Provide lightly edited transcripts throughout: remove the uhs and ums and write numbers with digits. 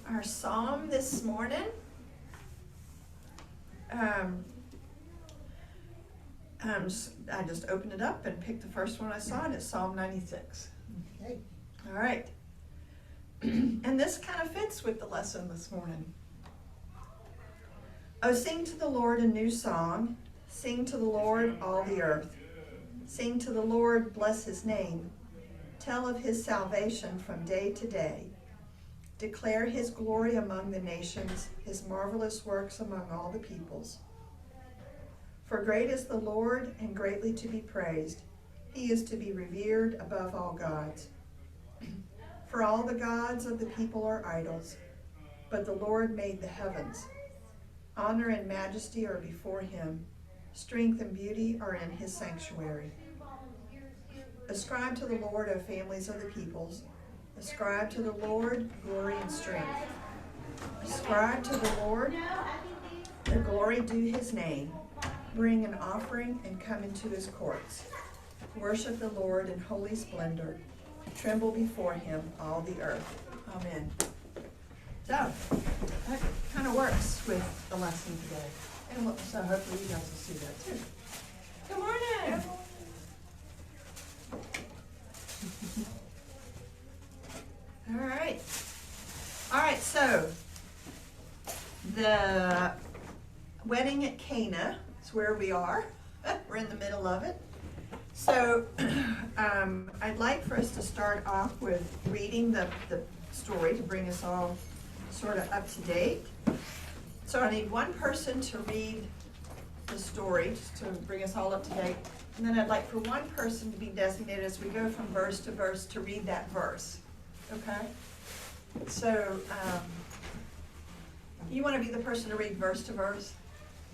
our psalm this morning. I just opened it up and picked the first one I saw, and it's Psalm 96. Okay. All right. And this kind of fits with the lesson this morning. Oh, sing to the Lord a new song. Sing to the Lord, all the earth. Sing to the Lord, bless his name. Tell of his salvation from day to day. Declare his glory among the nations, his marvelous works among all the peoples. For great is the Lord and greatly to be praised. He is to be revered above all gods. For all the gods of the people are idols, but the Lord made the heavens. Honor and majesty are before him. Strength and beauty are in his sanctuary. Ascribe to the Lord, O families of the peoples. Ascribe to the Lord glory and strength. Ascribe to the Lord the glory due his name. Bring an offering and come into his courts. Worship the Lord in holy splendor. Tremble before him, all the earth. Amen. So, that kind of works with the lesson today. And so hopefully you guys will see that too. Good morning. All right. All right, so the wedding at Cana is where we are. We're in the middle of it. So I'd like for us to start off with reading the story to bring us all sort of up to date. So I need one person to read the story just to bring us all up to date. And then I'd like for one person to be designated as we go from verse to verse to read that verse. Okay? So you want to be the person to read verse to verse?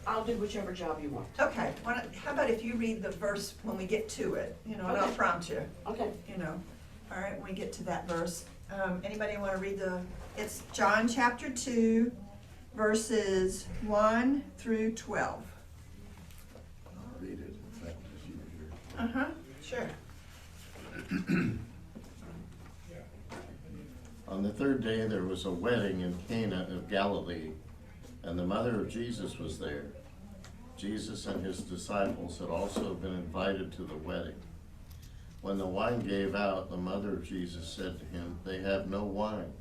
I'll do whichever job you want. Okay. How about if you read the verse when we get to it, and I'll prompt you. Okay. All right, when we get to that verse. Anybody want to read it's John chapter 2, verses 1 through 12. I'll read it, in fact, if you were here. Sure. On the third day there was a wedding in Cana of Galilee, and the mother of Jesus was there. Jesus and his disciples had also been invited to the wedding. When the wine gave out, the mother of Jesus said to him, "They have no wine."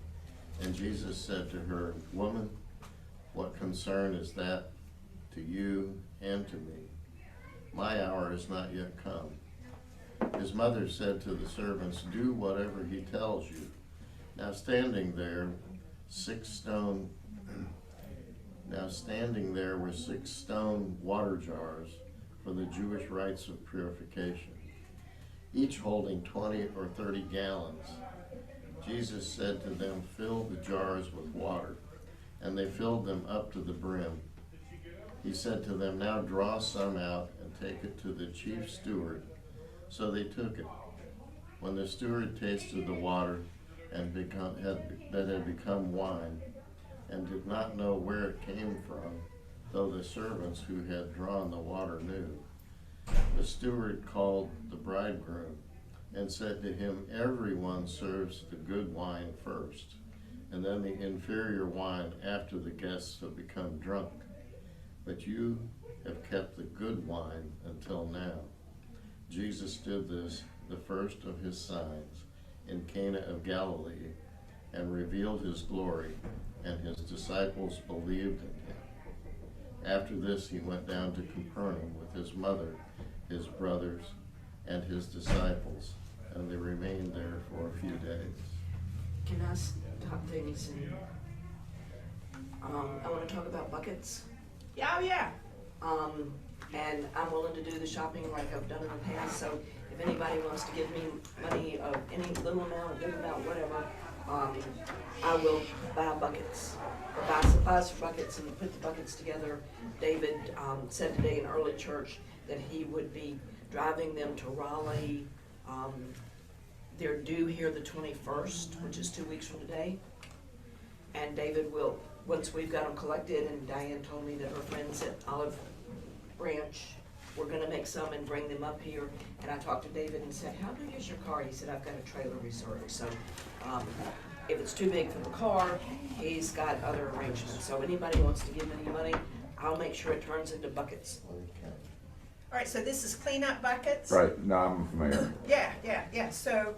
And Jesus said to her, "Woman, what concern is that to you and to me? My hour has not yet come." His mother said to the servants, "Do whatever he tells you." Now standing there were 6 stone water jars for the Jewish rites of purification, each holding 20 or 30 gallons. Jesus said to them, "Fill the jars with water," and they filled them up to the brim. He said to them, "Now draw some out and take it to the chief steward." So they took it. When the steward tasted the water that had become wine, and did not know where it came from, though the servants who had drawn the water knew, the steward called the bridegroom and said to him, "Everyone serves the good wine first, and then the inferior wine after the guests have become drunk. But you have kept the good wine until now." Jesus did this, the first of his signs, in Cana of Galilee, and revealed his glory, and his disciples believed in him. After this he went down to Capernaum with his mother, his brothers, and his disciples, and they remained there for a few days. Can I stop things and I want to talk about buckets. Yeah, yeah. And I'm willing to do the shopping like I've done in the past, so if anybody wants to give me money of any little amount, big amount, whatever, I will buy buckets, or buy supplies for buckets and put the buckets together. David said today in early church that he would be driving them to Raleigh. They're due here the 21st, which is 2 weeks from today. And David will, once we've got them collected, and Diane told me that her friends at Olive Branch were gonna make some and bring them up here. And I talked to David and said, "How big is your car?" He said, "I've got a trailer reserved." So if it's too big for the car, he's got other arrangements. So anybody wants to give any money, I'll make sure it turns into buckets. Okay. All right, so this is cleanup buckets? Right, no, I'm familiar. Yeah, so,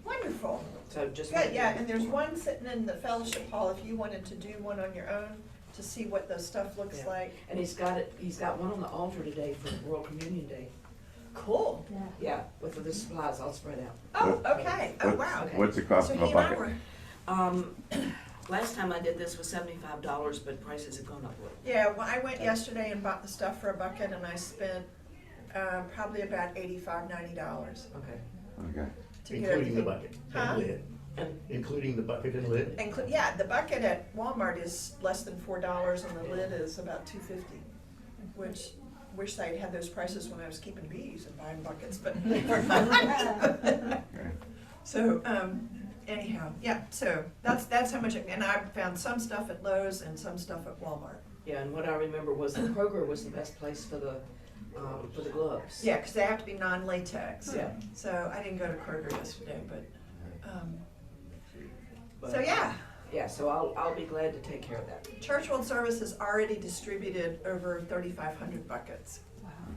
wonderful. So just. Good, yeah, and there's one sitting in the fellowship hall if you wanted to do one on your own to see what the stuff looks Yeah. like. And he's got one on the altar today for World Communion Day. Cool. Yeah, with the supplies all spread out. Oh, okay, oh, What's- wow. What's the cost So of he a and I bucket? were, Last time I did this was $75, but prices have gone up a little. yeah, well, I went yesterday and bought the stuff for a bucket and I spent, probably about $85, $90 Okay. Okay. to get Including the everything. bucket Huh? and lid. Including the bucket and lid. Yeah, the bucket at Walmart is less than $4 and the lid is about $2.50, which, wish they'd had those prices when I was keeping bees and buying buckets, but. Okay. So, anyhow, yeah, so that's how much, and I found some stuff at Lowe's and some stuff at Walmart. Yeah, and what I remember was that Kroger was the best place for the gloves. Yeah, because they have to be non-latex. Yeah. So I didn't go to Kroger yesterday, so yeah, Yeah, so I'll be glad to take care of that. Church World Service has already distributed over 3,500 buckets.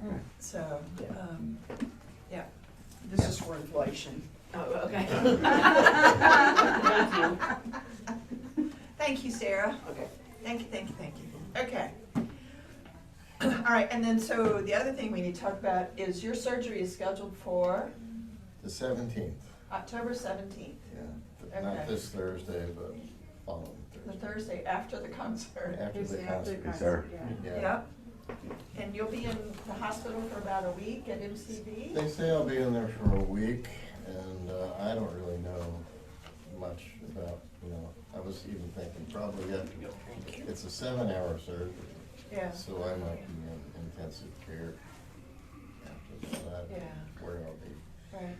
Okay. So, yeah. This is for inflation. Oh, okay. Thank you. Thank you, Sarah. Okay. Thank you. Okay. All right, and then so the other thing we need to talk about is your surgery is scheduled for The 17th, October 17th, yeah. Okay. Not this Thursday, but following the Thursday. Thursday after the concert. After the concert. Yes, sir. Yeah. Yep. And you'll be in the hospital for about a week at MCV? They say I'll be in there for a week, and I don't really know much about, I was even thinking probably it's a 7-hour surgery. Yeah. So I might be in intensive care after that, Yeah. where I'll be. Right.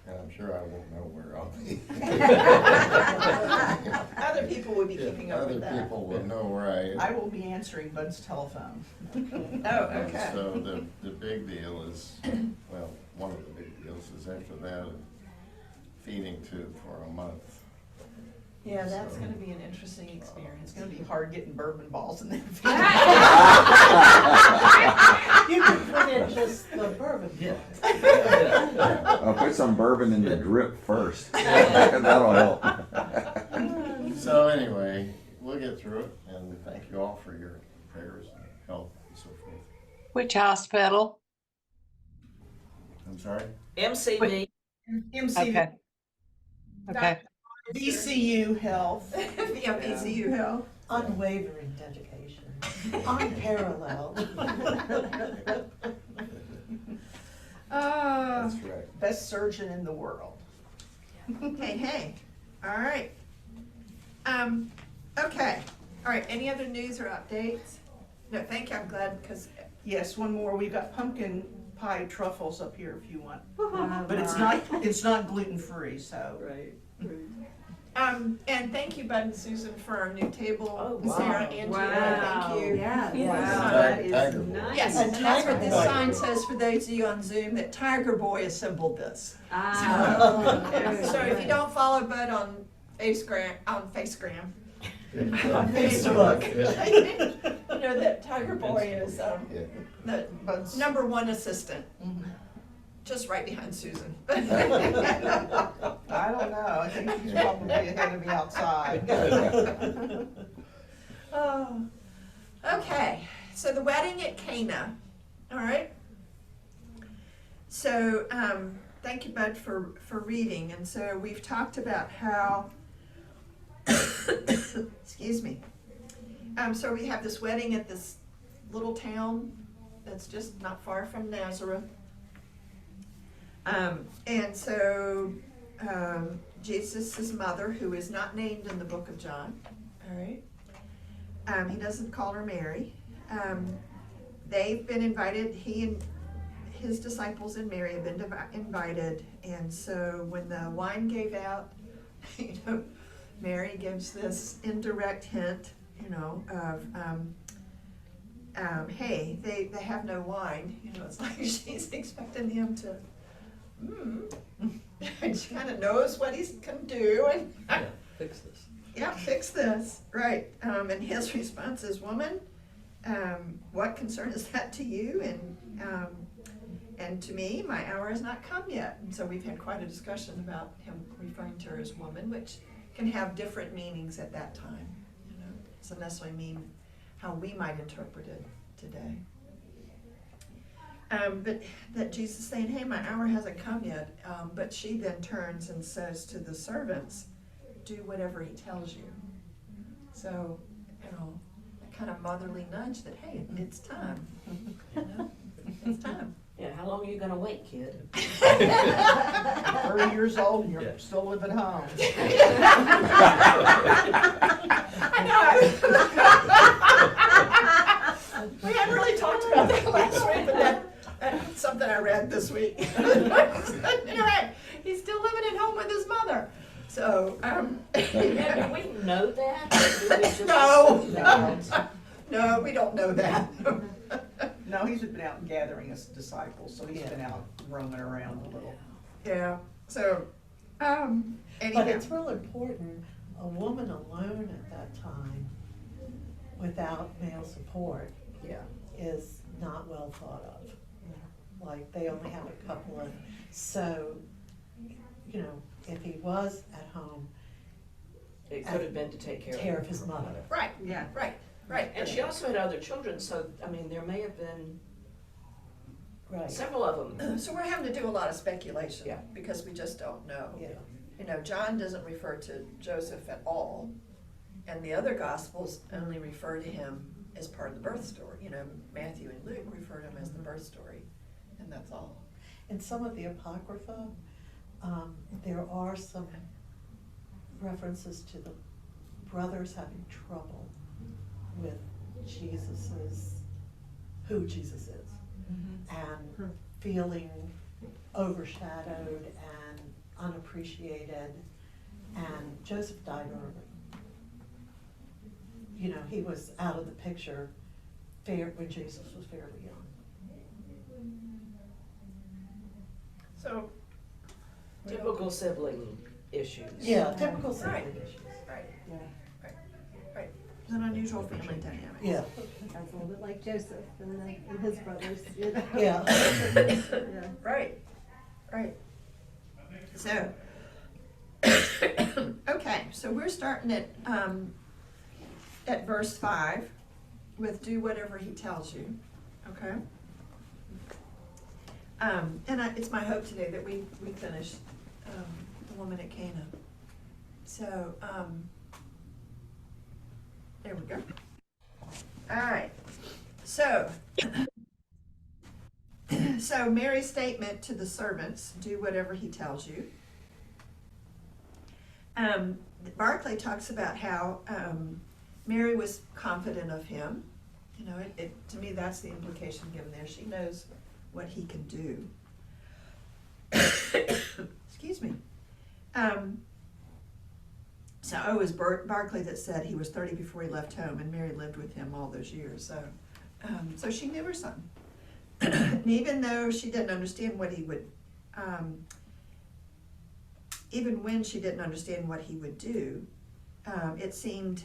And I'm sure I won't know where I'll be. Other people will be keeping up with Other that. people will know where I am. I will be answering Bud's telephone. Oh, And okay. so the big deal is, well, one of the big deals is after that, feeding tube for a month. Yeah, that's gonna be an interesting experience. It's gonna be hard getting bourbon balls in there. You can put in just the bourbon. Yeah. I'll put some bourbon in the drip first. That'll help. So anyway, we'll get through it, and thank you all for your prayers and help and so forth. Which hospital? I'm sorry? MCV. MCV, Okay. VCU Health, Yeah, PCU Health. Unwavering dedication, unparalleled. That's right. best surgeon in the world. Hey, all right. Okay, all right, any other news or updates? No, thank you, I'm glad, because, Yes, one more, we've got pumpkin pie truffles up here if you want. But it's not gluten-free, so. Right. and thank you, Bud and Susan, for our new table. Oh, wow. Sarah, Andrea, thank you. Yeah. Wow. That is Tiger Boy. nice. Yes, And and that's what this Tiger sign Boy. says for those of you on Zoom, that Tiger Boy assembled this. So if you don't follow Bud on Facebook, On Facebook. Yeah. you know that Tiger Boy is Yeah. the Bud's- number one assistant, Mhm. just right behind Susan. I don't know, I think he's probably ahead of me outside. Oh, okay, so the wedding at Cana, all right? So, thank you, Bud, for reading, and so we've talked about how, excuse me. So we have this wedding at this little town that's just not far from Nazareth. And so, Jesus' mother, who is not named in the book of John, all right? He doesn't call her Mary. They've been invited, he and his disciples and Mary have been invited, and so when the wine gave out, Mary gives this indirect hint, of, hey, they have no wine. It's like she's expecting him to, and she kind of knows what he's gonna do, and Yeah, fix this. yeah, fix this, right. And his response is, woman, what concern is that to you? And to me, my hour has not come yet. And so we've had quite a discussion about him referring to her as woman, which can have different meanings at that time. You know, it doesn't necessarily mean how we might interpret it today. But that Jesus is saying, hey, my hour hasn't come yet. But she then turns and says to the servants, do whatever he tells you. So, you know, a kind of motherly nudge that, hey, it's time. You know, it's time. Yeah, how long are you gonna wait, kid? 30 years old and you're Yeah. still living home. I know. We hadn't really talked about that last week, but that's something I read this week. Anyway, he's still living at home with his mother. So, Now, do we know that? Or do we just No. assume that? no, we don't know that. No, he's been out gathering his disciples, so he's been out roaming around a little. Yeah. So, But anyhow. it's real important, a woman alone at that time, without male support, Yeah. is not well thought of. Like, they only have a couple of, so, you know, if he was at home, It could have been to take care of his mother. Right. Yeah. Right. Right. And she also had other children, so, I mean, there may have been Right. several of them. So we're having to do a lot of speculation. Yeah. Because we just don't know. Yeah. You know, John doesn't refer to Joseph at all, and the other Gospels only refer to him as part of the birth story. You know, Matthew and Luke refer to him as the birth story, and that's all. In some of the Apocrypha, there are some references to the brothers having trouble with who Jesus is, and feeling overshadowed and unappreciated, and Joseph died early. You know, he was out of the picture when Jesus was fairly young. So, Typical sibling issues. Yeah, typical Right. sibling issues. right, Yeah. right. It's an unusual family dynamic. Yeah, That's a little bit like Joseph and his brothers, you know? yeah. Yeah. Right, right. So, okay, so we're starting at verse 5 with do whatever he tells you, okay? It's my hope today that we finish the woman at Cana. So, there we go. All right, so Mary's statement to the servants, do whatever he tells you. Barclay talks about how Mary was confident of him. You know, to me, that's the implication given there. She knows what he can do. Excuse me. It was Barclay that said he was 30 before he left home, and Mary lived with him all those years. So she knew her son. And even though she didn't understand what he would, even when she didn't understand what he would do, it seemed,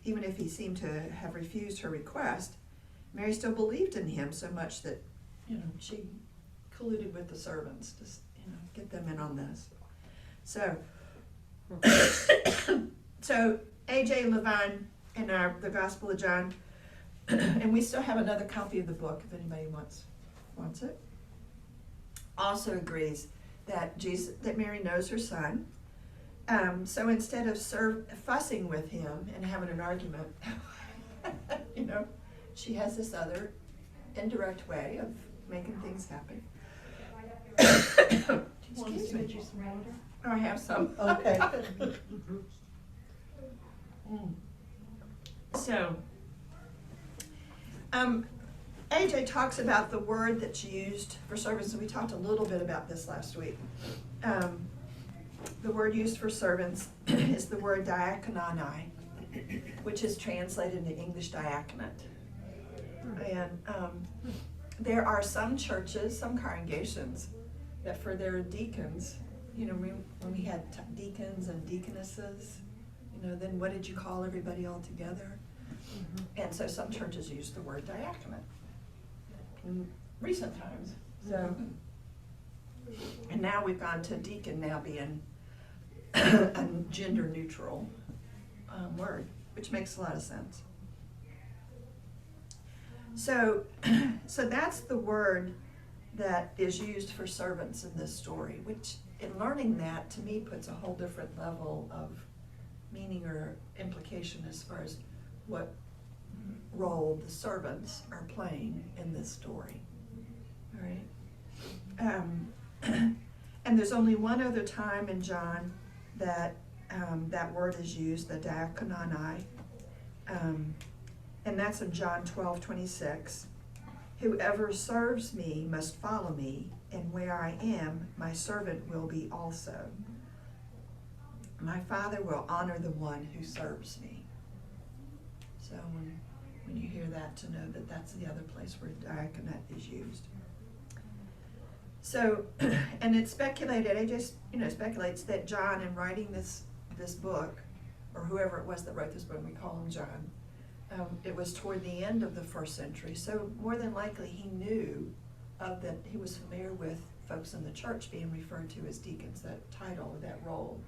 even if he seemed to have refused her request, Mary still believed in him so much that, you know, she colluded with the servants to, you know, get them in on this. So, A.J. Levine in the Gospel of John, and we still have another copy of the book if anybody wants it, also agrees that Mary knows her son. So instead of fussing with him and having an argument, you know, she has this other indirect way of making things happen. Excuse me. You some water? Oh, I have some. Okay. So, AJ talks about the word that's used for servants, and we talked a little bit about this last week. The word used for servants is the word diakonai, which is translated into English diaconate. And there are some churches, some congregations, that for their deacons you know, when we had deacons and deaconesses, you know, then what did you call everybody all together? And so some churches use the word diaconate in recent times. So, and now we've gone to deacon now being a gender neutral word, which makes a lot of sense. So, so that's the word that is used for servants in this story, which in learning that, to me, puts a whole different level of meaning or implication as far as what role the servants are playing in this story. All right. And there's only one other time in John that that word is used, the diakonai, and that's in John 12:26. Whoever serves me must follow me, and where I am, my servant will be also. My Father will honor the one who serves me. So when you hear that, to know that that's the other place where diaconate is used. So, and it's speculated, speculates that John, in writing this book, or whoever it was that wrote this book, we call him John, it was toward the end of the first century. So more than likely he knew that he was familiar with folks in the church being referred to as deacons, that title, that role.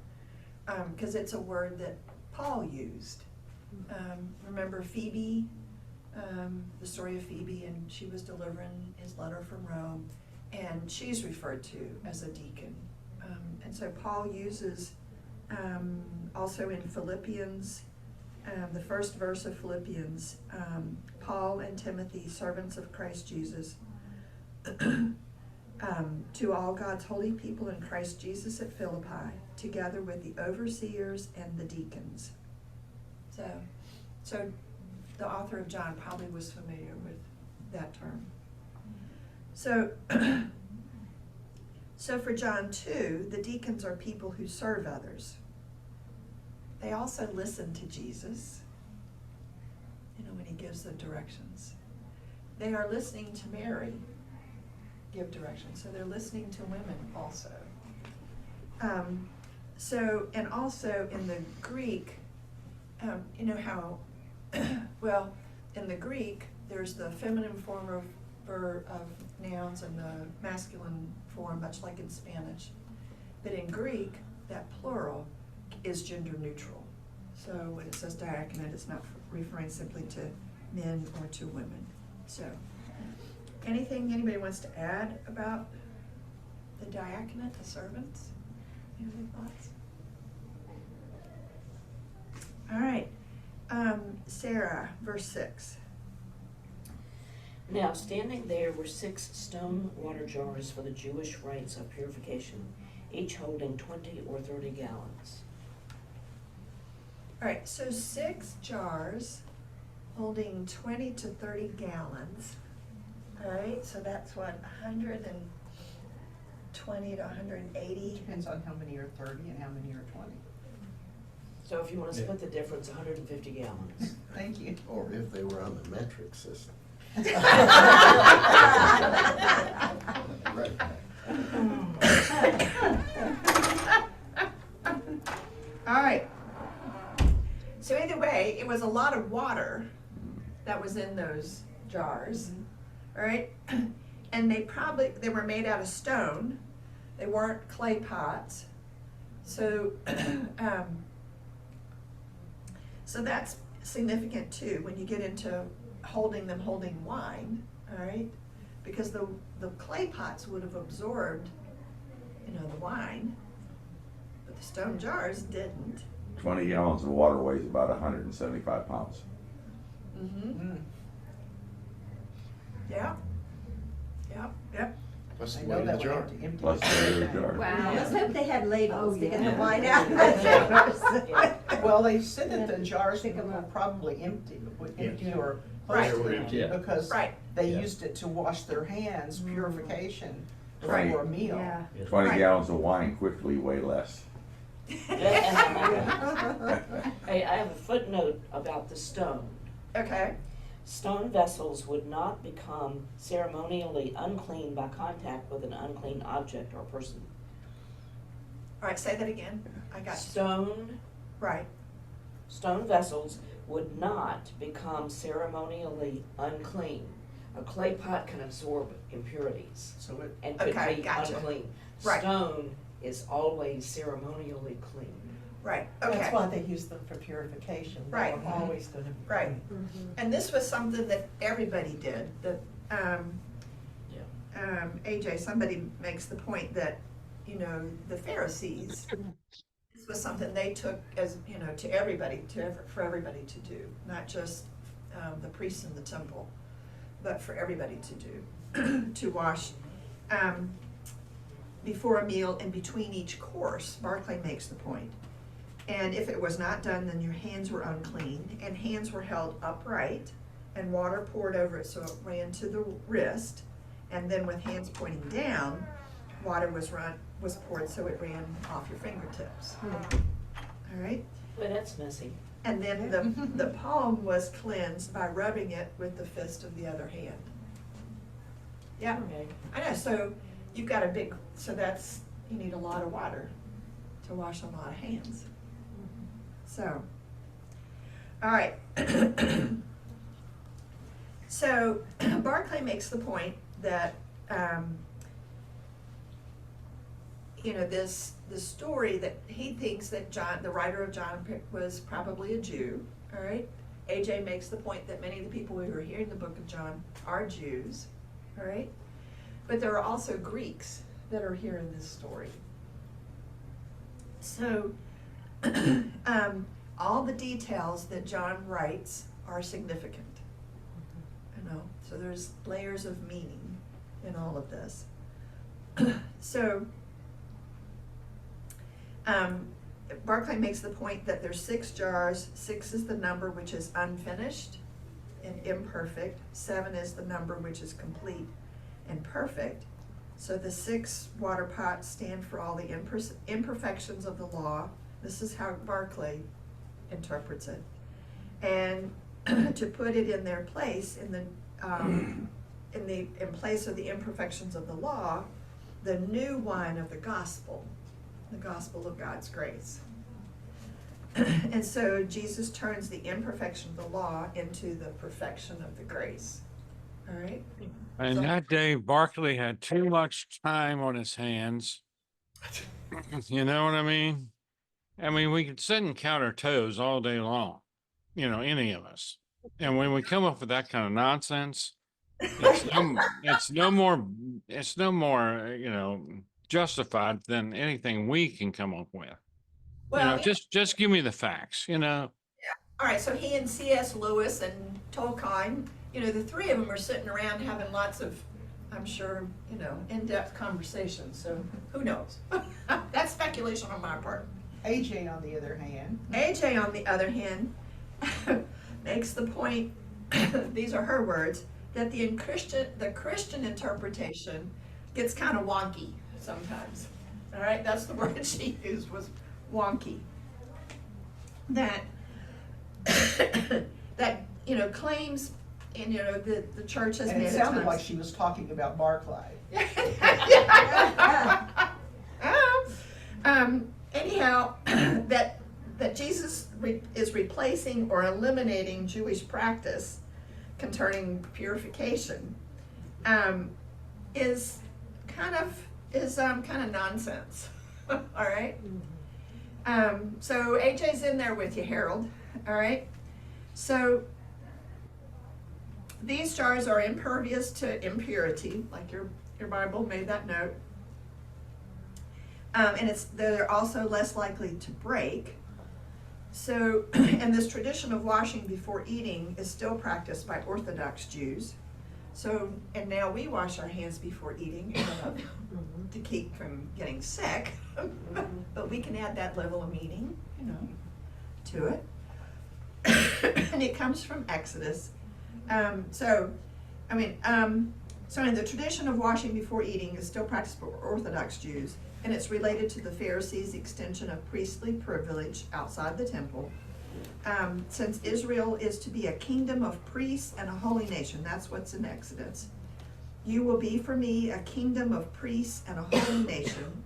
Because it's a word that Paul used. Remember Phoebe, the story of Phoebe, and she was delivering his letter from Rome, and she's referred to as a deacon. And so Paul uses, also in Philippians, the first verse of Philippians, Paul and Timothy, servants of Christ Jesus, to all God's holy people in Christ Jesus at Philippi, together with the overseers and the deacons. So the author of John probably was familiar with that term. So for John 2, the deacons are people who serve others. They also listen to Jesus, when he gives the directions. They are listening to Mary give directions, so they're listening to women also. And also in the Greek, how, well, in the Greek, there's the feminine form of nouns and the masculine form, much like in Spanish. But in Greek, that plural is gender neutral. So when it says diaconate, it's not referring simply to men or to women. So, anything anybody wants to add about the diaconate, the servants? Any other thoughts? All right, Sarah, verse 6. Now, standing there were 6 stone water jars for the Jewish rites of purification, each holding 20 or 30 gallons. All right, so 6 jars holding 20 to 30 gallons. All right, so that's what, 120 to 180? Depends on how many are 30 and how many are 20. So if you want to split the difference, 150 gallons. Thank you. Or if they were on the metric system. Right. All right. So either way, it was a lot of water that was in those jars, all right? And they were made out of stone. They weren't clay pots. So, so that's significant too when you get into holding wine, all right? Because the clay pots would have absorbed, the wine, but the stone jars didn't. 20 gallons of water weighs about 175 pounds. Mm-hmm. Yeah. Yep. Plus I the know weight of that the we jar. have to empty. Plus the other jar. Wow. Let's hope they had labels to get the yeah. wine out. Well, they said that the jars Pick 'em were up. probably empty or Right. close to They were empty. empty, because Right. they Yeah. used it to wash their hands, purification, Right. before a meal. Yeah. 20 Right. gallons of wine quickly weigh less. Hey, I have a footnote about the stone. Okay. Stone vessels would not become ceremonially unclean by contact with an unclean object or person. All right, say that again. I got you. Right. Stone vessels would not become ceremonially unclean. A clay pot can absorb impurities So it, and could Okay, be gotcha. unclean. Right. Stone is always ceremonially clean. Right, okay. That's why they use them for purification. Right. They're always gonna be. Right. clean. And this was something that everybody did, that, AJ, somebody makes the point that, you know, the Pharisees, this was something they took as, you know, to everybody, for everybody to do, not just the priests in the temple, but for everybody to do, to wash before a meal and between each course. Barclay makes the point. And if it was not done, then your hands were unclean, and hands were held upright, and water poured over it so it ran to the wrist, and then with hands pointing down, water was poured so it ran off your fingertips. All right? Well, that's messy. And then the palm was cleansed by rubbing it with the fist of the other hand. Yeah, Okay. I know, so you've got a big, so that's, you need a lot of water to wash a lot of hands. So, all right. So Barclay makes the point that, you know, the story that he thinks that John, the writer of John, was probably a Jew, all right? AJ makes the point that many of the people who are hearing the book of John are Jews, all right? But there are also Greeks that are hearing this story. So, all the details that John writes are significant, you know, so there's layers of meaning in all of this. So, Barclay makes the point that there's 6 jars. 6 is the number which is unfinished and imperfect. 7 is the number which is complete and perfect. So the 6 water pots stand for all the imperfections of the law. This is how Barclay interprets it. And to put it in their place, in place of the imperfections of the law, the new wine of the gospel of God's grace. And so Jesus turns the imperfection of the law into the perfection of the grace. All right? And So- that day, Barkley had too much time on his hands. You know what I mean? I mean, we could sit and count our toes all day long, you know, any of us. And when we come up with that kind of nonsense, it's no more, you know, justified than anything we can come up with. Well, You know, just give me the facts, you know. all right, so he and C.S. Lewis and Tolkien, you know, the 3 of them are sitting around having lots of, I'm sure, you know, in-depth conversations, so who knows? That's speculation on my part. AJ on the other hand, AJ, on the other hand, makes the point, these are her words, that the Christian interpretation gets kind of wonky sometimes. All right, that's the word she used, was wonky. That, that, you know, claims, and, you know, the church has and made it at sounded times. like she was talking about Barclay. Anyhow, that Jesus is replacing or eliminating Jewish practice concerning purification is kind of nonsense. All right. So AJ's in there with you, Harold. All right. So these jars are impervious to impurity, like your Bible made that note. And they're also less likely to break. So, and this tradition of washing before eating is still practiced by Orthodox Jews. So, and now we wash our hands before eating to keep from getting sick. But we can add that level of meaning, you know, to it. And it comes from Exodus. So the tradition of washing before eating is still practiced by Orthodox Jews, and it's related to the Pharisees' extension of priestly privilege outside the temple. Since Israel is to be a kingdom of priests and a holy nation, that's what's in Exodus. You will be for me a kingdom of priests and a holy nation.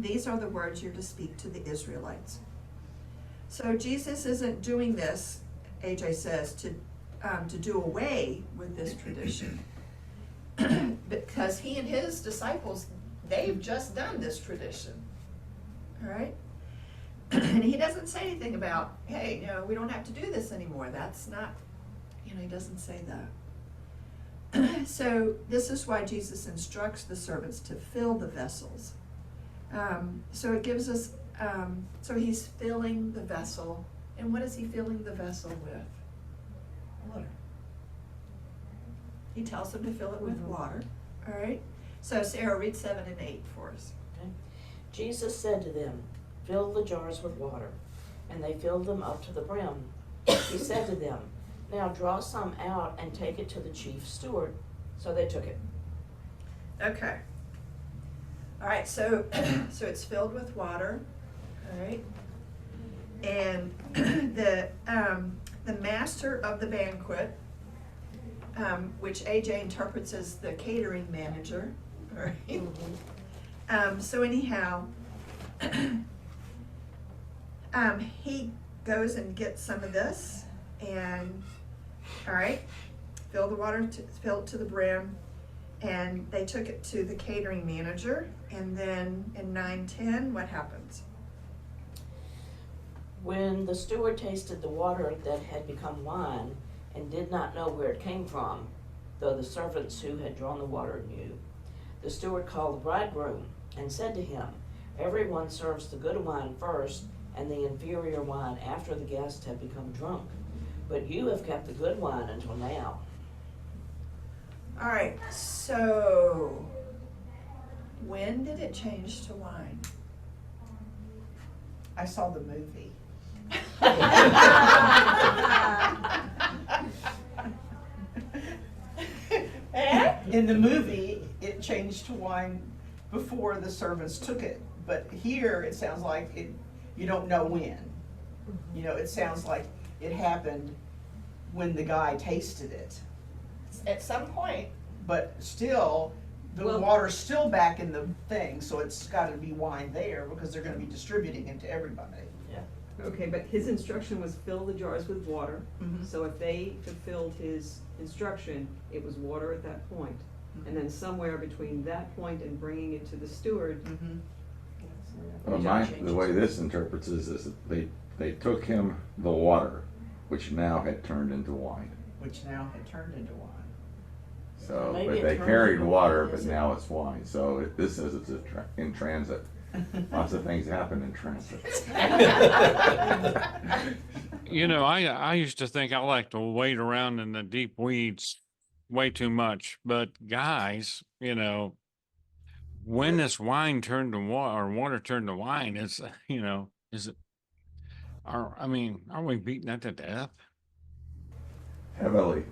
These are the words you're to speak to the Israelites. So Jesus isn't doing this, AJ says, to do away with this tradition. Because he and his disciples, they've just done this tradition. All right? And he doesn't say anything about, hey, you know, we don't have to do this anymore. That's not, you know, he doesn't say that. So this is why Jesus instructs the servants to fill the vessels. So it gives us, so he's filling the vessel. And what is he filling the vessel with? Water. He tells them to fill it with water. All right? So Sarah, read 7 and 8 for us. Okay. Jesus said to them, "Fill the jars with water." And they filled them up to the brim. He said to them, "Now draw some out and take it to the chief steward." So they took it. Okay. All right, so it's filled with water. All right. And the master of the banquet, which AJ interprets as the catering manager. All right. So anyhow, he goes and gets some of this, and all right, fill the water, fill it to the brim, and they took it to the catering manager. And then in 9:10, what happens? When the steward tasted the water that had become wine and did not know where it came from, though the servants who had drawn the water knew, the steward called the bridegroom and said to him, "Everyone serves the good wine first, and the inferior wine after the guests have become drunk. But you have kept the good wine until now." All right, so when did it change to wine? I saw the movie. In the movie, it changed to wine before the servants took it. But here, it sounds like you don't know when. You know, it sounds like it happened when the guy tasted it. At some point. But still, the water's still back in the thing, so it's gotta be wine there because they're gonna be distributing it to everybody. Okay, but his instruction was fill the jars with water. Mhm. So if they fulfilled his instruction, it was water at that point. And then somewhere between that point and bringing it to the steward. Mhm. Well, the way this interprets is that they took him the water, which now had turned into wine. Which now had turned into wine. So, Maybe but it they turned carried into water, wine, but is it? now it's wine. So this says it's in transit. Lots of things happen in transit. You know, I used to think I like to wade around in the deep weeds way too much, but guys, you know, when this wine turned to water or water turned to wine, is you know, is it? Are we beating that to death? Heavily.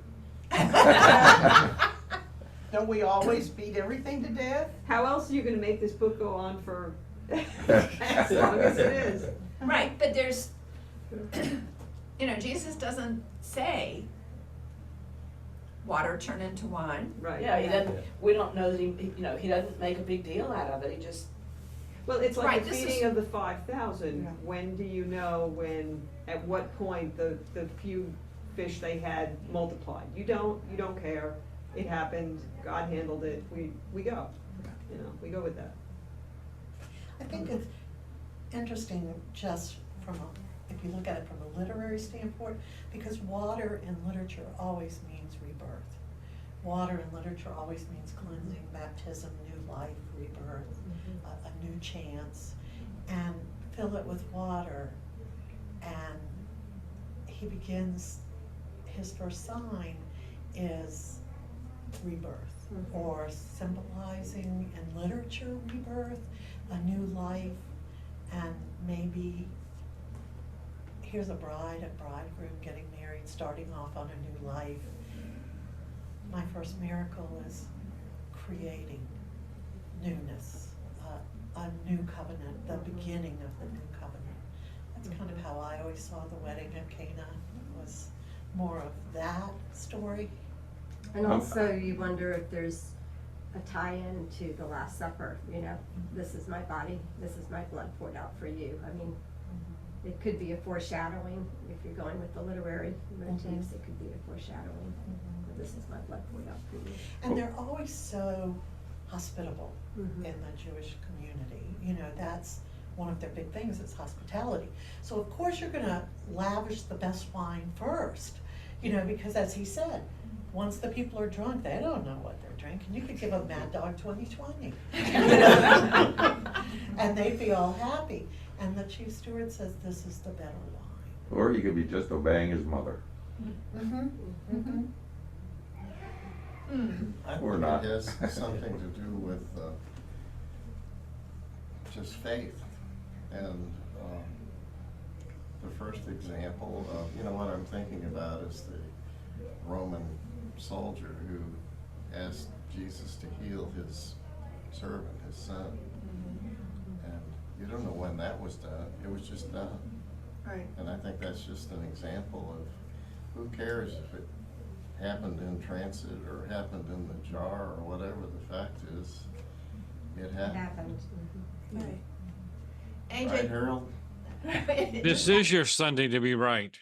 Don't we always beat everything to death? How else are you gonna make this book go on for as long as it is? Right, but there's, you know, Jesus doesn't say water turn into wine. Right. Yeah, he doesn't, we don't know that he doesn't make a big deal out of it, he just, Well, it's like Right, the this feeding is- of the 5,000. Yeah. When do you know at what point the few fish they had multiplied? You don't care. It happened, God handled it, we go. You know, we go with that. I think it's interesting just if you look at it from a literary standpoint, because water in literature always means rebirth. Water in literature always means cleansing, baptism, new life, rebirth, a new chance. And fill it with water, and he begins, his first sign is rebirth, or symbolizing in literature rebirth, a new life, and maybe here's a bridegroom getting married, starting off on a new life. My first miracle is creating newness, a new covenant, the beginning of the new covenant. That's kind of how I always saw the wedding at Cana, was more of that story. And also you wonder if there's a tie-in to the Last Supper, you know, this is my body, this is my blood poured out for you. I mean, it could be a foreshadowing, if you're going with the literary motifs, it could be a foreshadowing. This is my blood poured out for you. And they're always so hospitable Mhm. in the Jewish community. You know, that's one of their big things is hospitality. So of course you're gonna lavish the best wine first, you know, because as he said, once the people are drunk, they don't know what they're drinking. You could give them Mad Dog 2020. And they'd be all happy. And the chief steward says, this is the better wine. Or he could be just obeying his mother. I Or think not. it has something to do with just faith. And the first example of, you know, what I'm thinking about is the Roman soldier who asked Jesus to heal his servant, his son. And you don't know when that was done. It was just done. Right. And I think that's just an example of who cares if it happened in transit or happened in the jar or whatever. The fact is, it It happened. happened. Right. Right, AJ. Harold? This is your Sunday to be right.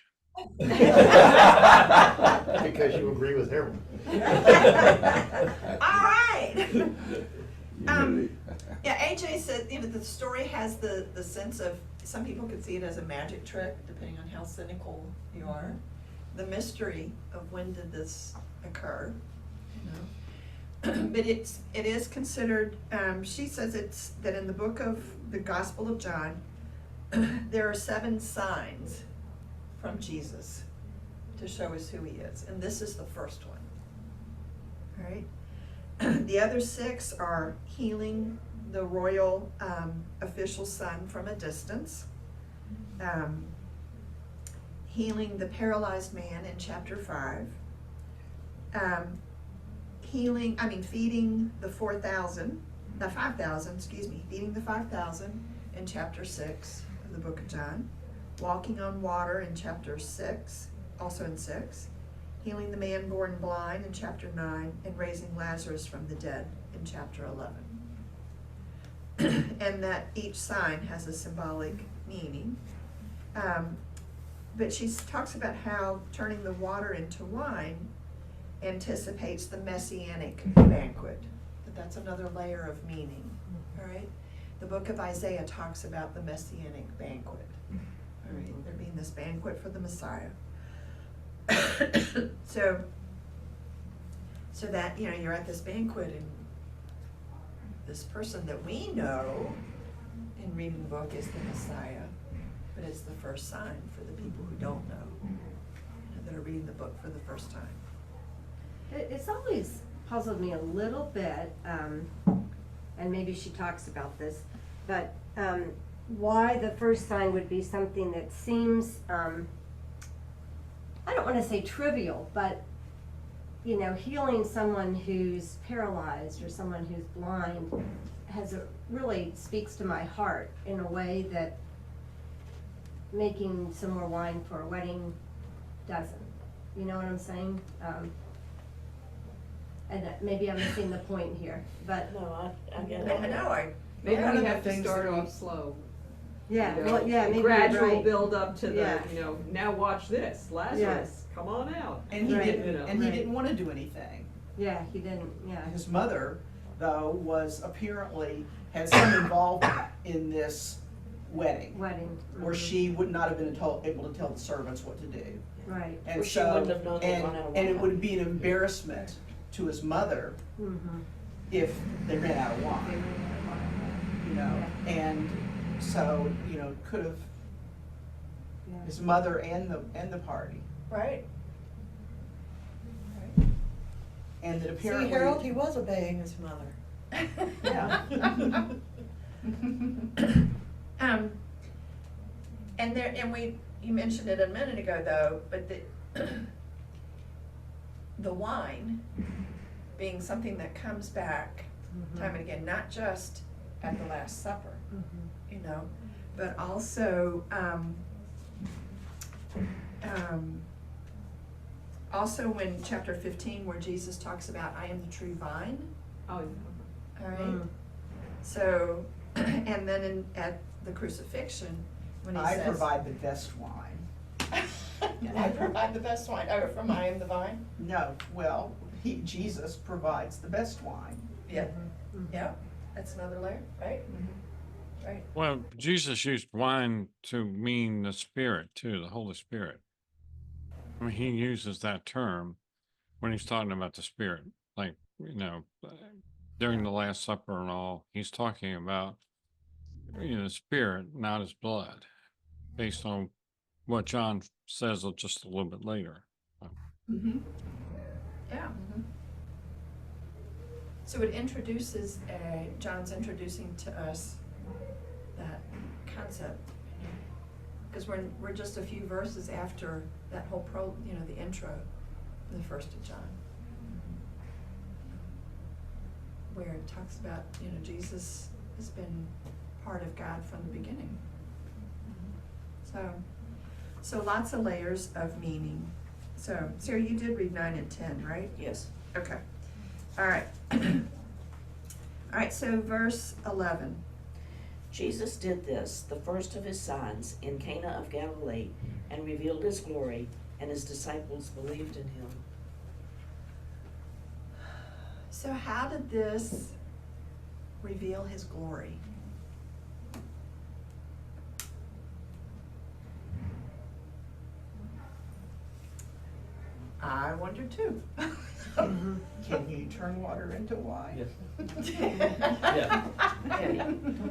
Because you agree with Harold. All right. Unity. Yeah, AJ said, you know, the story has the sense of, some people could see it as a magic trick, depending on how cynical you are. The mystery of when did this occur, you know. But it is considered, she says it's, that in the book of the Gospel of John, there are 7 signs from Jesus to show us who he is, and this is the first one. All right. The other 6 are healing the royal official son from a distance, healing the paralyzed man in chapter 5, feeding the 5,000, feeding the 5,000 in chapter 6 of the book of John, walking on water in chapter 6, also in 6, healing the man born blind in chapter 9, and raising Lazarus from the dead in chapter 11. And that each sign has a symbolic meaning. But she talks about how turning the water into wine anticipates the messianic banquet. That's another layer of meaning, all right? The book of Isaiah talks about the messianic banquet, all right? There being this banquet for the Messiah. So that, you know, you're at this banquet and this person that we know in reading the book is the Messiah, but it's the first sign for the people who don't know, that are reading the book for the first time. It's always puzzled me a little bit, and maybe she talks about this, but why the first sign would be something that seems, I don't want to say trivial, but, you know, healing someone who's paralyzed or someone who's blind really speaks to my heart in a way that making some more wine for a wedding doesn't. You know what I'm saying? And maybe I'm missing the point here, but No, I get I it. know, Maybe One we of the have to things start that we- off slow. yeah, you know, well, yeah, maybe you're gradual right. build up to the, Yeah. you know, now watch this, Lazarus, come on out. And he Right. You didn't, know. and he Right. didn't want to do anything. Yeah, he didn't, yeah. His mother, though, was apparently, had some involvement in this wedding, Wedding. where she would not have been able to tell the servants what to do. Right. And Or she so, wouldn't have known they'd run out of and it wine. would be an embarrassment to his mother Mm-hmm. if they ran out of wine, you know, and so, you know, could have, Yeah. his mother and the party, right? and that See, apparently. Harold, he was obeying his mother. Yeah. You mentioned it a minute ago though, but the wine being something that comes back time and again, not just at the Last Supper, you know, but also, also when chapter 15, where Jesus talks about, I am the true vine, Oh, yeah. All right? So, and then at the crucifixion, when he I says. provide the best wine. I provide the best wine. Oh, from I am the vine? No, well, Jesus provides the best wine. Yeah. Yeah, that's another layer, right? Right. Well, Jesus used wine to mean the Spirit too, the Holy Spirit. I mean, he uses that term when he's talking about the Spirit, like, during the Last Supper and all, he's talking about, the Spirit, not his blood, based on what John says just a little bit later. Yeah. So it introduces, John's introducing to us that concept, because we're just a few verses after that whole the intro in the first of John, where it talks about, Jesus has been part of God from the beginning. So lots of layers of meaning. So, Sarah, you did read 9 and 10, right? Yes. Okay. All right. All right, so verse 11. Jesus did this, the first of his signs, in Cana of Galilee, and revealed his glory, and his disciples believed in him. So how did this reveal his glory? I wonder too. Can you turn water into wine? Yes.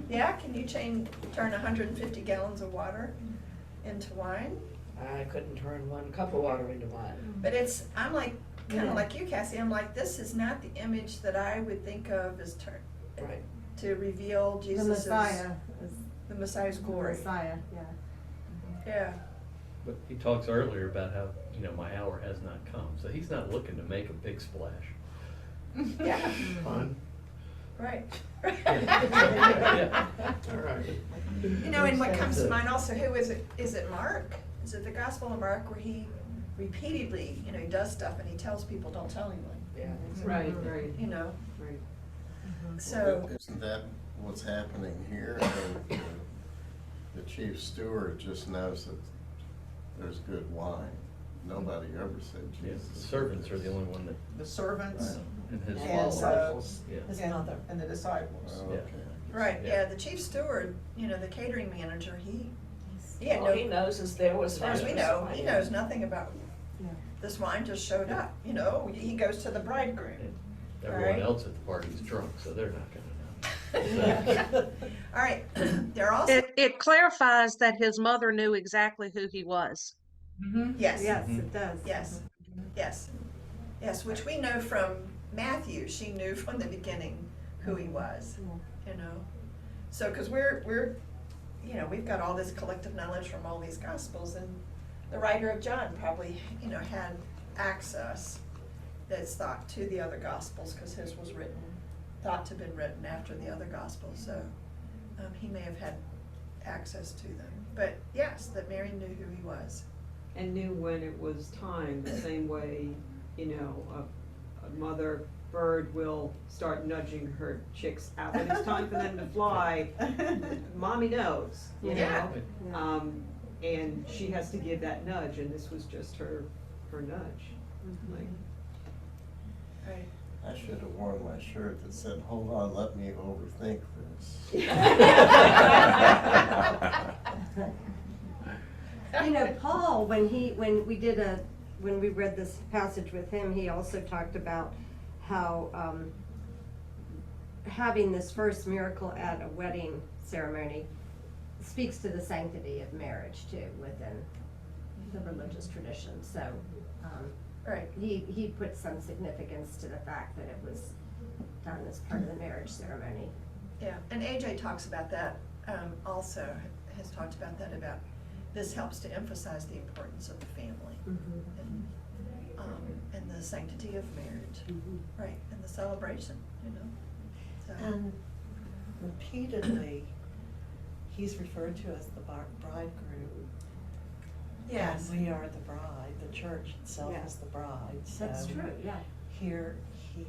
Yeah, can you turn 150 gallons of water into wine? I couldn't turn 1 cup of water into wine. But I'm like, kind of like you, Cassie, I'm like, this is not the image that I would think of as Right. to reveal The Jesus' Messiah. the Messiah's glory. Messiah, yeah. Yeah. But he talks earlier about how, my hour has not come. So he's not looking to make a big splash. Yeah. Fun. Right. Yeah. All right. And what comes to mind also, who is it? Is it Mark? Is it the Gospel of Mark where he repeatedly, he does stuff and he tells people, don't tell anyone, Yeah. Right. Right. So, Isn't that what's happening here? The chief steward just knows that there's good wine. Nobody ever said Yeah, Jesus. the servants are the only one that, The servants and his and, followers. Yeah. His mother. and the disciples. Oh, okay. right, yeah, the chief steward, the catering manager, he had All he knows is there was. as far as we know, he knows nothing about, this wine just showed up, he goes to the bridegroom. Everyone Alright. else at the party's drunk, so they're not gonna know. All right, they're also, It clarifies that his mother knew exactly who he was. yes. Yes, it does. Yes, which we know from Matthew, she knew from the beginning who he was, So, because we've got all this collective knowledge from all these Gospels, and the writer of John probably, had access that's thought to the other Gospels, because his was thought to have been written after the other Gospels, so he may have had access to them. But yes, that Mary knew who he was. And knew when it was time, the same way, a mother bird will start nudging her chicks out when it's time for them to fly. Mommy knows, Yeah. and she has to give that nudge, and this was just her nudge. Like, Right. I should have worn my shirt that said, "Hold on, let me overthink this." Paul, when we read this passage with him, he also talked about how having this first miracle at a wedding ceremony speaks to the sanctity of marriage too within the religious tradition. So Right. he put some significance to the fact that it was done as part of the marriage ceremony. Yeah, and AJ talks about that, also has talked about that, about this helps to emphasize the importance of the family and the sanctity of marriage, right, and the celebration, so. And repeatedly, he's referred to as the bridegroom. Yes. And we are the bride, the church itself is the bride, so. That's true, yeah. Here, he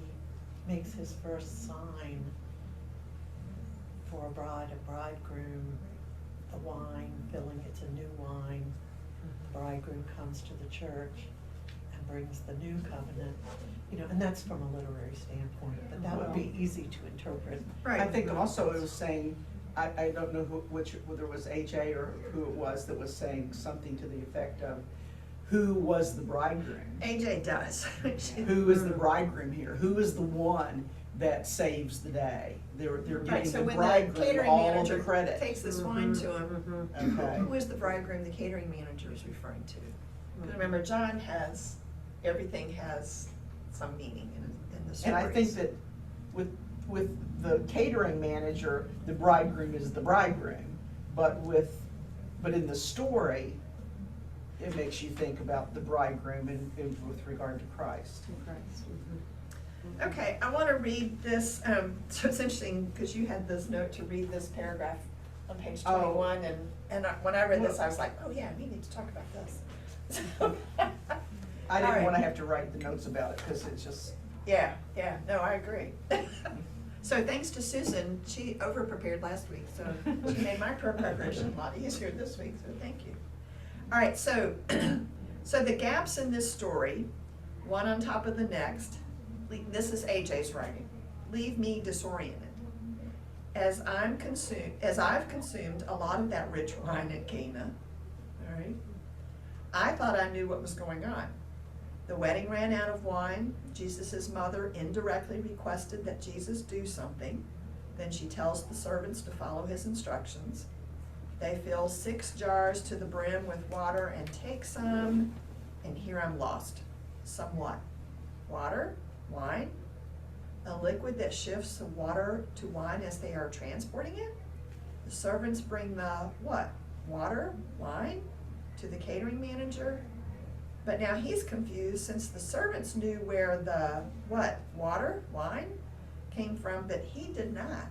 makes his first sign for a bride, a bridegroom, the wine, filling it to new wine. The bridegroom comes to the church and brings the new covenant, you know, and that's from a literary standpoint, but that would be easy to interpret. I think also it was saying, I don't know whether it was AJ or who it was that was saying something to the effect of, who was the bridegroom? AJ does. Who is the bridegroom here? Who is the one that saves the day? They're Right, giving so the when the bridegroom catering all of the manager credit. takes this wine to him, Okay. who is the bridegroom the catering manager is referring to? 'Cause remember, John has, everything has some meaning in the stories. And I think that with the catering manager, the bridegroom is the bridegroom, but in the story, it makes you think about the bridegroom with regard to Christ. Okay, I want to read this, so it's interesting, because you had this note to read this paragraph on page 21, and when I read this, I was like, oh yeah, we need to talk about this. I didn't All want to right. have to write the notes about it, because it's just, Yeah, no, I agree. So thanks to Susan, she over-prepared last week, so she made my preparation a lot easier this week, so thank you. All right, so, so the gaps in this story, one on top of the next, this is AJ's writing, leave me disoriented. As I've consumed a lot of that rich wine at Cana, all right, I thought I knew what was going on. The wedding ran out of wine. Jesus' mother indirectly requested that Jesus do something. Then she tells the servants to follow his instructions. They fill 6 jars to the brim with water and take some, and here I'm lost. Somewhat. Water? Wine? A liquid that shifts the water to wine as they are transporting it? The servants bring the what? Water? Wine? To the catering manager? But now he's confused since the servants knew where the, what, water, wine came from, but he did not.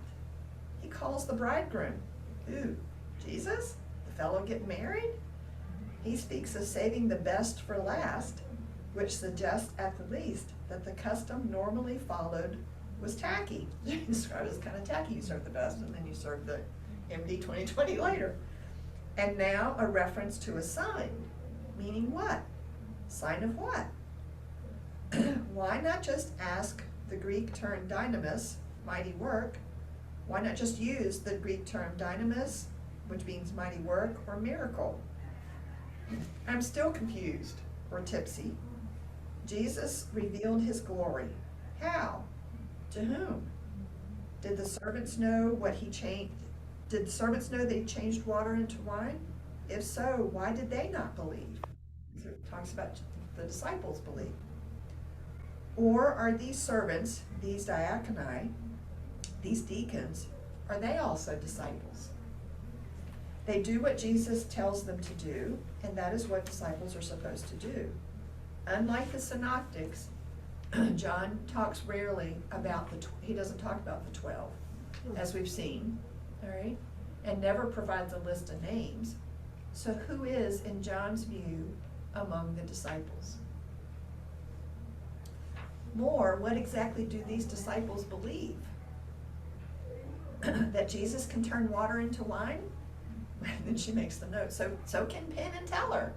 He calls the bridegroom. Who? Jesus? The fellow getting married? He speaks of saving the best for last, which suggests at the least that the custom normally followed was tacky. You describe it as kind of tacky. You serve the best and then you serve the MD 2020 later. And now a reference to a sign, meaning what? Sign of what? Why not just ask the Greek term dynamis, mighty work? Why not just use the Greek term dynamis, which means mighty work, or miracle? I'm still confused or tipsy. Jesus revealed his glory. How? To whom? Did the servants know what he changed? Did the servants know that he changed water into wine? If so, why did they not believe? So it talks about the disciples believe. Or are these servants, these diakoni, these deacons, are they also disciples? They do what Jesus tells them to do, and that is what disciples are supposed to do. Unlike the synoptics, John talks rarely about he doesn't talk about the 12, as we've seen, all right, and never provides a list of names. So who is, in John's view, among the disciples? More, what exactly do these disciples believe? That Jesus can turn water into wine? Then she makes the note, so can Penn and Teller.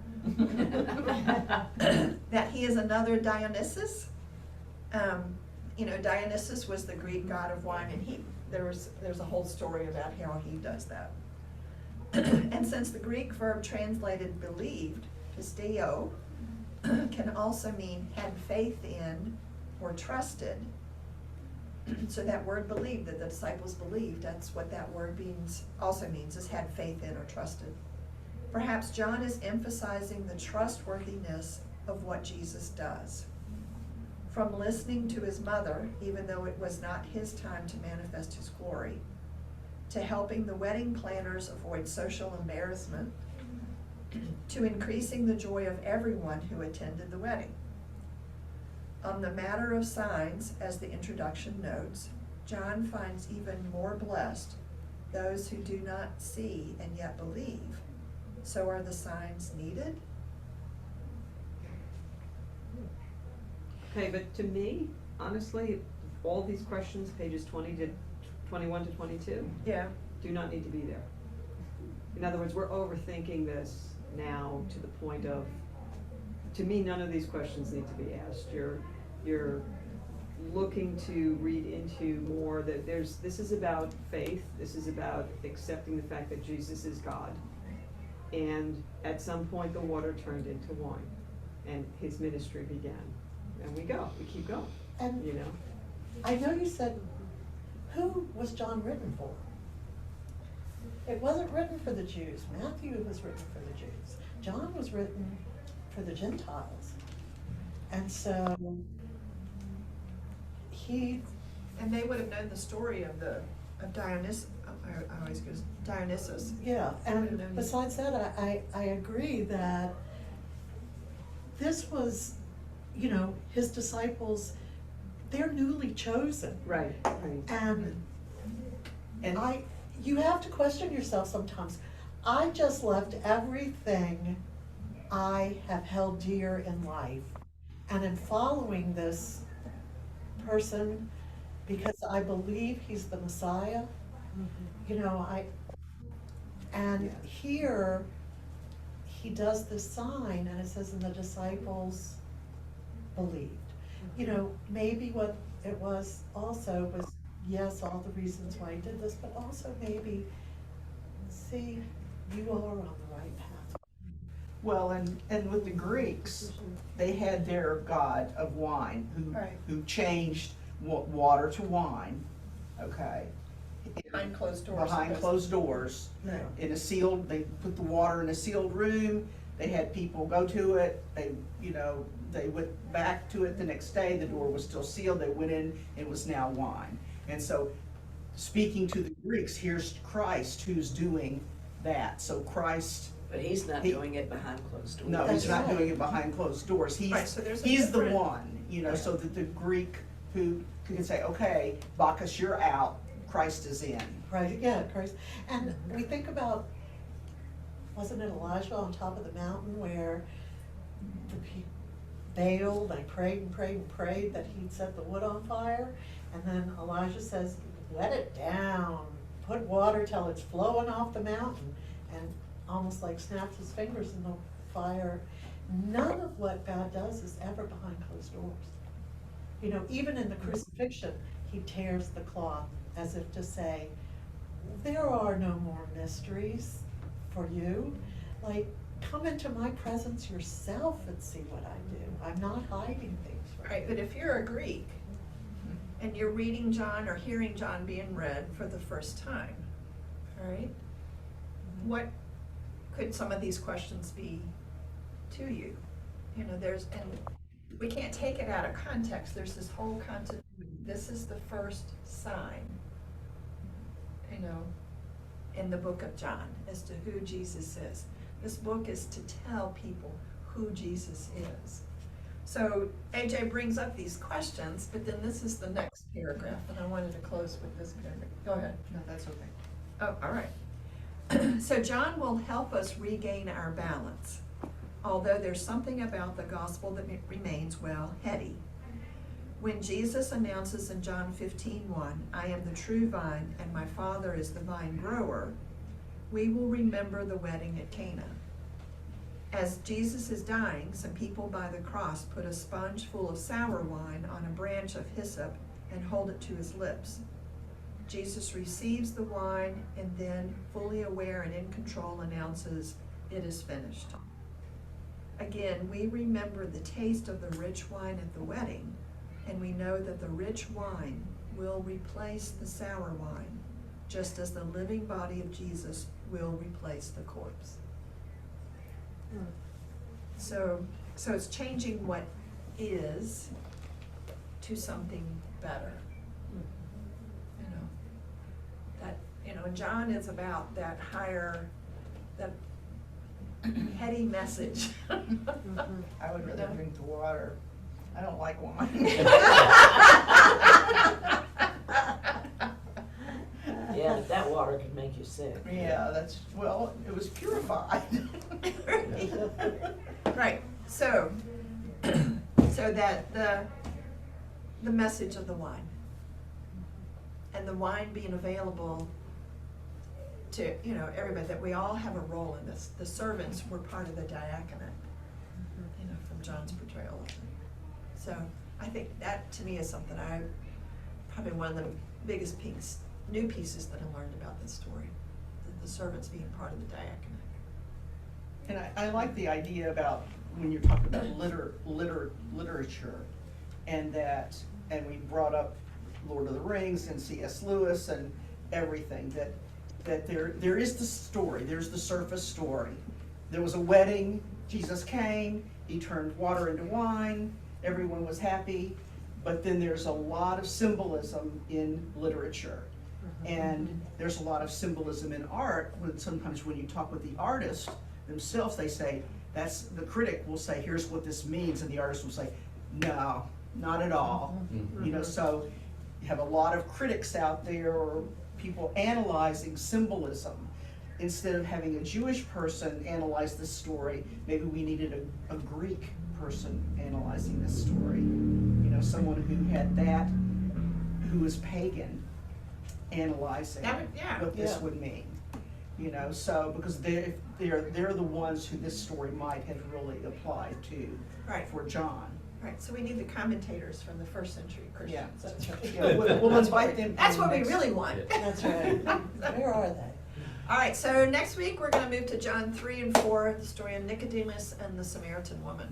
That he is another Dionysus. Dionysus was the Greek god of wine, and there's a whole story about how he does that. And since the Greek verb translated believed, pisteo, can also mean had faith in or trusted. So that word believed, that the disciples believed, that's what that word also means, is had faith in or trusted. Perhaps John is emphasizing the trustworthiness of what Jesus does. From listening to his mother, even though it was not his time to manifest his glory, to helping the wedding planners avoid social embarrassment, to increasing the joy of everyone who attended the wedding. On the matter of signs, as the introduction notes, John finds even more blessed those who do not see and yet believe. So are the signs needed? Okay, but to me, honestly, all these questions, pages 21 to 22, Yeah. do not need to be there. In other words, we're overthinking this now to the point of, to me, none of these questions need to be asked. You're looking to read into more that this is about faith, this is about accepting the fact that Jesus is God. And at some point the water turned into wine and his ministry began. And we keep going, And you know? I know you said, who was John written for? It wasn't written for the Jews. Matthew was written for the Jews. John was written for the Gentiles. And so And they would have known the story of Dionysus. I always go Dionysus. Yeah, and besides that, I agree that this was, you know, his disciples, they're newly chosen. Right. And you have to question yourself sometimes. I just left everything I have held dear in life, and in following this person because I believe he's the Messiah. You know, here he does this sign, and it says, and the disciples believed. You know, maybe what it was also was, yes, all the reasons why he did this, but also maybe, see, you are on the right path. Well, and with the Greeks, they had their god of wine who changed water to wine, okay? Behind closed doors. Behind closed doors, Yeah. in a sealed, they put the water in a sealed room, they had people go to it, they went back to it the next day, the door was still sealed, they went in, it was now wine. And so, speaking to the Greeks, here's Christ who's doing that, so Christ. But he's not doing it behind closed doors. No, he's not doing it behind closed doors, Right, so there's a he's the different- one, you know, so that the Greek who can say, okay, Bacchus, you're out, Christ is in. Right, yeah, Christ. And we think about, wasn't it Elijah on top of the mountain where the people bailed, they prayed and prayed and prayed that he'd set the wood on fire? And then Elijah says, let it down, put water till it's flowing off the mountain, and almost like snaps his fingers in the fire. None of what God does is ever behind closed doors. You know, even in the crucifixion, he tears the cloth as if to say, there are no more mysteries for you. Like, come into my presence yourself and see what I do. I'm not hiding things from you. Right, but if you're a Greek and you're reading John or hearing John being read for the first time, all right, what could some of these questions be to you? You know, and we can't take it out of context. There's this whole concept. This is the first sign, you know, in the book of John as to who Jesus is. This book is to tell people who Jesus is. So AJ brings up these questions, but then this is the next paragraph, and I wanted to close with this paragraph. Go ahead. No, that's okay. Oh, all right. So John will help us regain our balance, although there's something about the gospel that remains, well, heady. When Jesus announces in John 15:1, I am the true vine and my Father is the vine grower, we will remember the wedding at Cana. As Jesus is dying, some people by the cross put a sponge full of sour wine on a branch of hyssop and hold it to his lips. Jesus receives the wine and then, fully aware and in control, announces, it is finished. Again, we remember the taste of the rich wine at the wedding, and we know that the rich wine will replace the sour wine, just as the living body of Jesus will replace the corpse. So it's changing what is to something better. John is about that higher, that heady message. I would rather drink the water. I don't like wine. Yeah, that water could make you sick. Yeah, it was purified. Right, so that the message of the wine. and the wine being available to, everybody, that we all have a role in this. The servants were part of the diaconate, from John's portrayal of it. So I think that, to me, is something probably one of the biggest new pieces that I learned about this story, the servants being part of the diaconate. And I like the idea about when you're talking about literature, and we brought up Lord of the Rings and C.S. Lewis and everything, that there is the story, there's the surface story. There was a wedding, Jesus came, he turned water into wine, everyone was happy, but then there's a lot of symbolism in literature. And there's a lot of symbolism in art, sometimes when you talk with the artist themselves, they say, the critic will say, here's what this means, and the artist will say, no, not at all. So you have a lot of critics out there, or people analyzing symbolism. Instead of having a Jewish person analyze this story, maybe we needed a Greek person analyzing this story. Someone who had that, who was pagan, analyzing what this would mean. So because they're the ones who this story might have really applied to, Right. for John. Right, so we need the commentators from the first century Yeah, Christians. That's right. yeah, we'll invite them. That's what we next- really want. That's right. Where are they? All right, so next week we're going to move to John 3 and 4, the story of Nicodemus and the Samaritan woman.